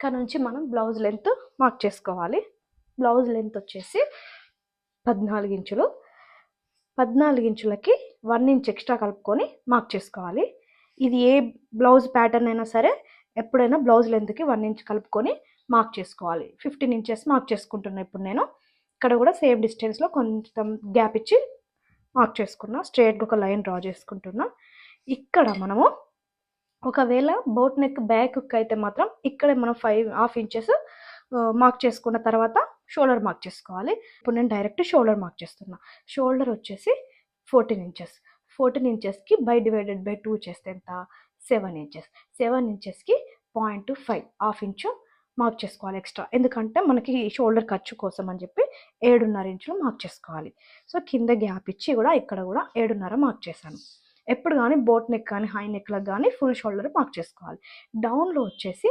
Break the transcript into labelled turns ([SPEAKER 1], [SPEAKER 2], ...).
[SPEAKER 1] ఇక్కడ నుంచి మనం బ్లౌజ్ లెంత్ మార్క్ చేసుకోవాలి. బ్లౌజ్ లెంత్ వచ్చేసి 14 ఇంచులు. 14 ఇంచులకి 1 ఇంచ్ ఎక్స్ట్రా కలుపుకొని మార్క్ చేసుకోవాలి. ఇది ఏ బ్లౌజ్ ప్యాటర్న్ అయినా సరే ఎప్పుడైనా బ్లౌజ్ లెంత్కి 1 ఇంచ్ కలుపుకొని మార్క్ చేసుకోవాలి. 15 ఇంచెస్ మార్క్ చేసుకుంటున్నా ఇప్పుడు నేను. ఇక్కడ కూడా సేమ్ డిస్టెన్స్లో కొంచెం గ్యాప్ ఇచ్చి మార్క్ చేసుకున్నా. స్ట్రైట్గా ఒక లైన్ డ్రా చేసుకుంటున్నా. ఇక్కడ మనము ఒకవేళ బోట్ నెక్ బ్యాక్ అయితే మాత్రం ఇక్కడ మనం 5.5 ఇంచెస్ మార్క్ చేసుకున్న తర్వాత షోల్డర్ మార్క్ చేసుకోవాలి. ఇప్పుడు నేను డైరెక్ట్ షోల్డర్ మార్క్ చేస్తున్నా. షోల్డర్ వచ్చేసి 14 ఇంచెస్. 14 ఇంచెస్కి డివైడెడ్ బై 2 చేస్తే ఎంత? 7 ఇంచెస్. 7 ఇంచెస్కి 0.5 హాఫ్ ఇంచు మార్క్ చేసుకోవాలి ఎక్స్ట్రా. ఎందుకంటే మనకి షోల్డర్ ఖర్చు కోసం అని చెప్పి 7.5 ఇంచులు మార్క్ చేసుకోవాలి. సో కింద గ్యాప్ ఇచ్చి కూడా ఇక్కడ కూడా 7.5 మార్క్ చేశాను. ఎప్పుడు కానీ బోట్ నెక్ కానీ హై నెక్లకు కానీ ఫుల్ షోల్డర్ మార్క్ చేసుకోవాలి. డౌన్లో వచ్చేసి